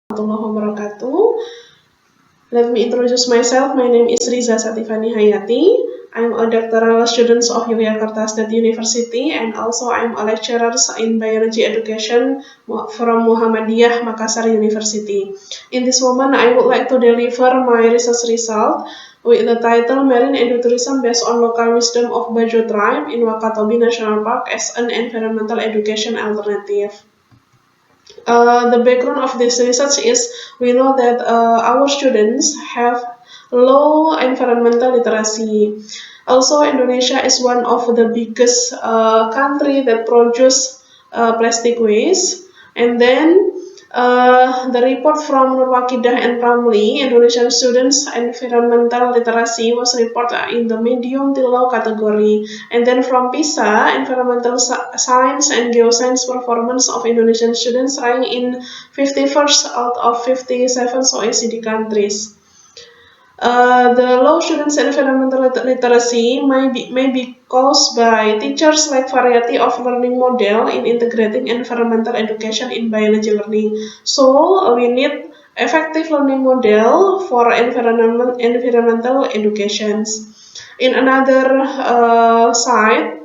warahmatullahi wabarakatuh. Let me introduce myself. My name is Riza Satifani Hayati. I'm a doctoral student of Yogyakarta State University and also I'm a lecturer in biology education from Muhammadiyah Makassar University. In this moment, I would like to deliver my research result with the title Marine Ecotourism based on local wisdom of Bajo tribe in Wakatobi National Park as an environmental education alternative. The background of this research is we know that our students have low environmental literacy. Also, Indonesia is one of the biggest country that produce plastic waste. And then the report from Nurwakidah and Pramli, Indonesian students environmental literacy was reported in the medium to low category. And then from PISA, environmental science and geoscience performance of Indonesian students rank in 51st out of 57 OECD countries. The low students' environmental literacy may be caused by teachers lack variety of learning model in integrating environmental education in biology learning. So we need effective learning model for environmental educations. In another side,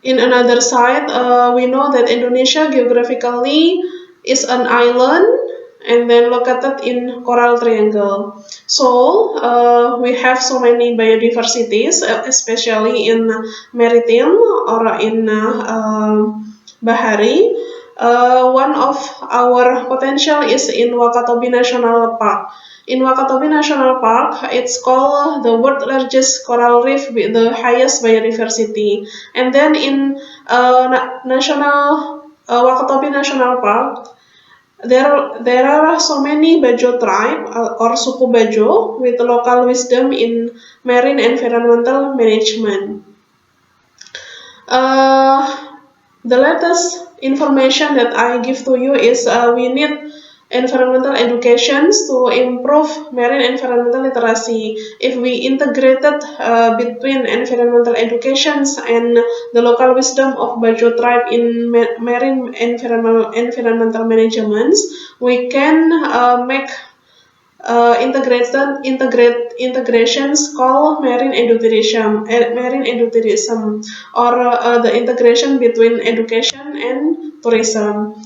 we know that Indonesia geographically is an island and then located in Coral Triangle. So we have so many biodiversities, especially in maritime or in Bahari. One of our potential is in Wakatobi National Park. In Wakatobi National Park, it's called the world's largest coral reef with the highest biodiversity. And then in Wakatobi National Park, there are so many Bajo tribe or suku Bajo with local wisdom in marine environmental management. The latest information that I give to you is we need environmental educations to improve marine environmental literacy. If we integrated between environmental educations and the local wisdom of Bajo tribe in marine environmental management, we can make integrations called marine edutourism, or the integration between education and tourism.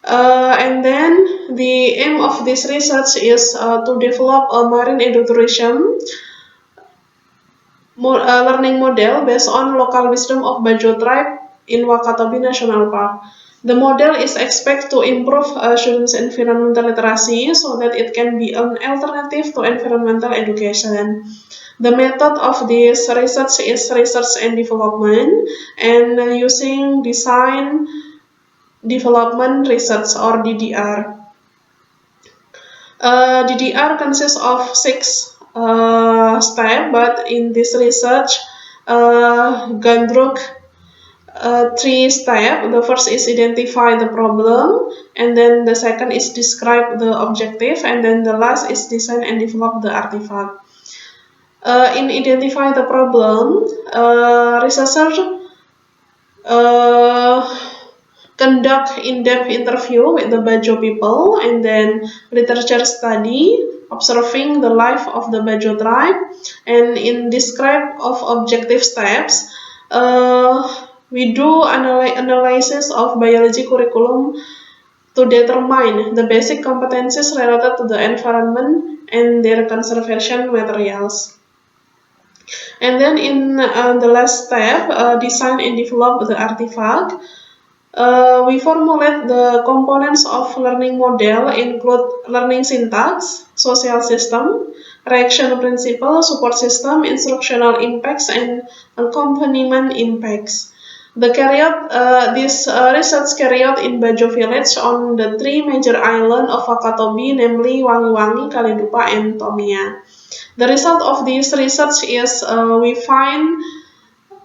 And then the aim of this research is to develop a marine edutourism learning model based on local wisdom of Bajo tribe in Wakatobi National Park. The model is expected to improve students' environmental literacy so that it can be an alternative to environmental education. The method of this research is research and development and using design development research or DDR. DDR consists of 6 steps, but in this research, Gandruk 3 steps. The first is identify the problem, and then the second is describe the objective, and then the last is design and develop the artifact. In identify the problem, researcher conduct in-depth interview with the Bajo people and then literature study, observing the life of the Bajo tribe, and in describe of objective steps, we do analysis of biology curriculum to determine the basic competencies related to the environment and their conservation materials. And then in the last step, design and develop the artifact. We formulate the components of learning model include learning syntax, social system, reaction principle, support system, instructional impacts, and accompaniment impacts. This research carried out in Bajo village on the 3 major islands of Wakatobi, namely Wangi-Wangi, Kalidupa, and Tomia. The result of this research is we find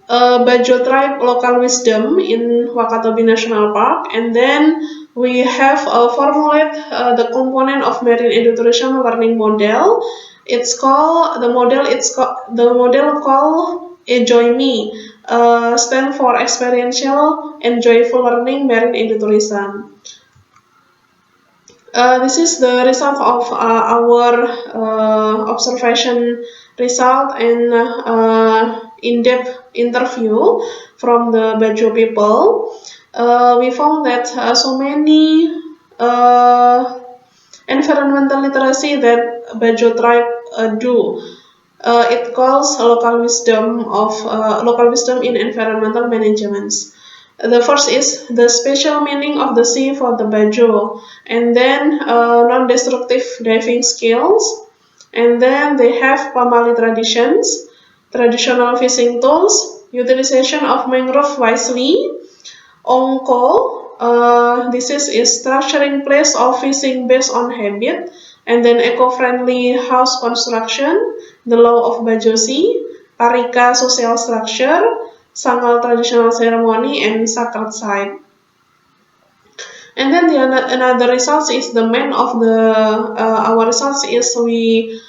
Bajo tribe local wisdom in Wakatobi National Park, and then we have formulate the component of marine edutourism learning model. The model called Enjoy Me, stand for experiential and joyful learning marine edutourism. This is the result of our observation result and in-depth interview from the Bajo people. We found that so many environmental literacy that Bajo tribe do. It calls local wisdom in environmental management. The first is the special meaning of the sea for the Bajo, and then non-destructive diving skills, and then they have Pamali traditions, traditional fishing tools, utilization of mangrove wisely, Ongko, this is structuring place of fishing based on habit, and then eco-friendly house construction, the law of Bajosi, Parika social structure, Sangal traditional ceremony, and sacred site. And then another results is the main of the our results is we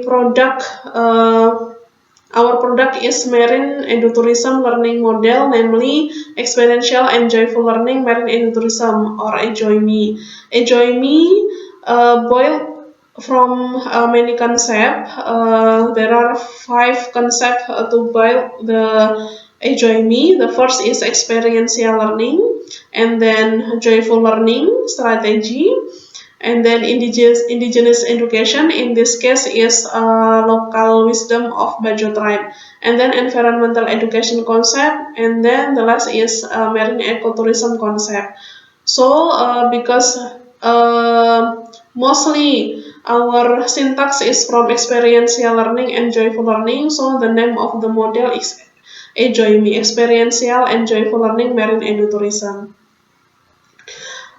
product our product is marine edutourism learning model, namely experiential and joyful learning marine edutourism or EJOIME. EJOIME boiled from many concepts. There are 5 concepts to build the EJOIME. The first is experiential learning, and then joyful learning strategy, and then indigenous education, in this case is local wisdom of Bajo tribe, and then environmental education concept, and then the last is marine ecotourism concept. So because mostly our syntax is from experiential learning and joyful learning, so the name of the model is EJOIME, experiential and joyful learning marine edutourism.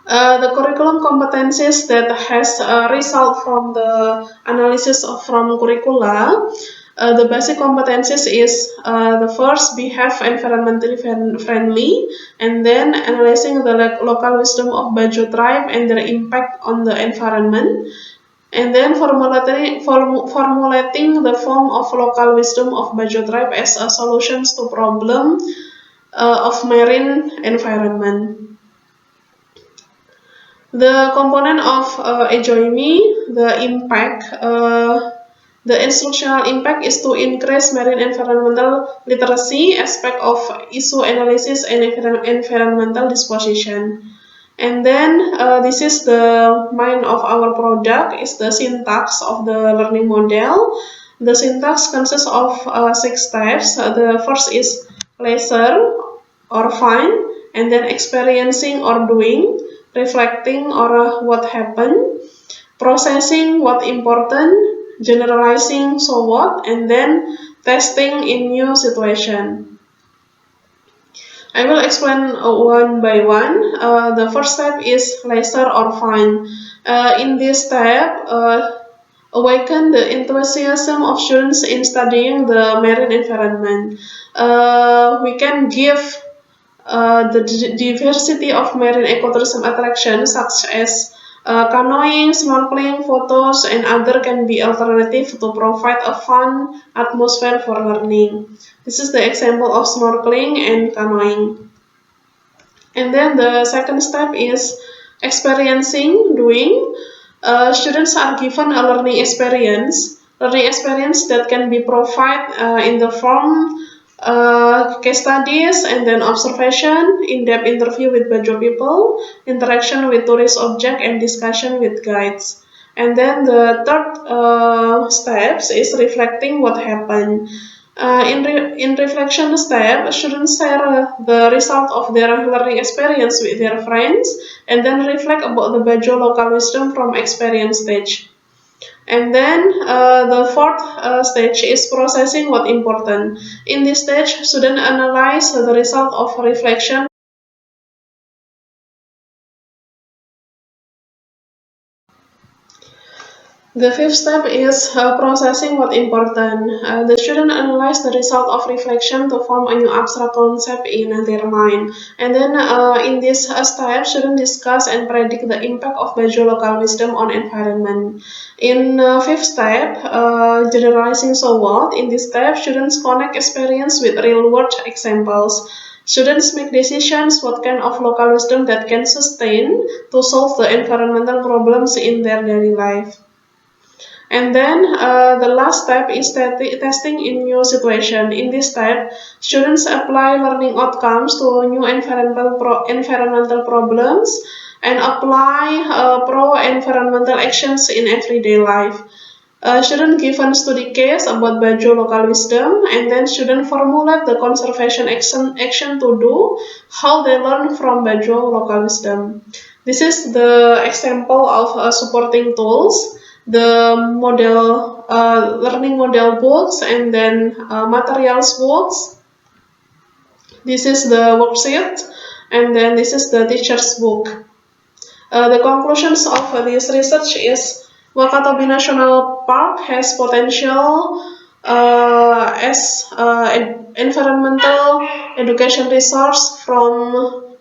The curriculum competencies that has result from the analysis from curricula, the basic competencies is the first, behave environmentally friendly, and then analyzing the local wisdom of Bajo tribe and their impact on the environment, and then formulating the form of local wisdom of Bajo tribe as a solutions to problem of marine environment. The component of EJOIME, the impact, the instructional impact is to increase marine environmental literacy, aspect of issue analysis and environmental disposition. And then this is the mind of our product, is the syntax of the learning model. The syntax consists of 6 steps. The first is leisure or find, and then experiencing or doing, reflecting or what happened, processing what important, generalizing so what, and then testing in new situation. I will explain one by one. The first step is leisure or find. In this step, awaken the enthusiasm of students in studying the marine environment. We can give the diversity of marine ecotourism attractions such as canoeing, snorkeling, photos, and other can be alternative to provide a fun atmosphere for learning. This is the example of snorkeling and canoeing. And then the second step is experiencing, doing. Students are given a learning experience that can be provided in the form case studies, and then observation, in-depth interview with Bajo people, interaction with tourist object, and discussion with guides. And then the third steps is reflecting what happened. In reflection step, students share the result of their learning experience with their friends, and then reflect about the Bajo local wisdom from experience stage. And then the fourth stage is processing what important. In this stage, students analyze the result of reflection. The fifth step is processing what important. The student analyze the result of reflection to form a new abstract concept in their mind. And then in this step, students discuss and predict the impact of Bajo local wisdom on environment. In fifth step, generalizing so what. In this step, students connect experience with real-world examples. Students make decisions what kind of local wisdom that can sustain to solve the environmental problems in their daily life. And then the last step is testing in new situation. In this step, students apply learning outcomes to new environmental problems and apply pro-environmental actions in everyday life. Student given study case about Bajo local wisdom, and then student formulate the conservation action to do, how they learn from Bajo local wisdom. This is the example of supporting tools, the model, learning model books, and then materials books. This is the worksheet, and then this is the teacher's book. The conclusions of this research is Wakatobi National Park has potential as environmental education resource from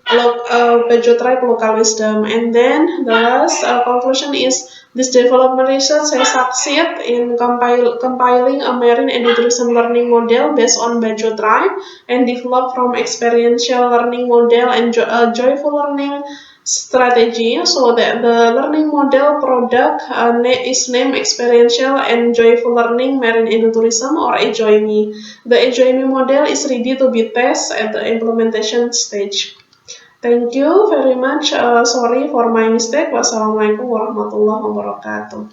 Bajo tribe local wisdom. And then the last conclusion is this development research has succeeded in compiling a marine education learning model based on Bajo tribe and developed from experiential learning model and joyful learning strategy, so that the learning model product is named Experiential and Joyful Learning Marine Ecotourism, or EJOYME. The EJOYME model is ready to be tested at the implementation stage. Thank you very much. Sorry for my mistake. Wassalamualaikum warahmatullahi wabarakatuh.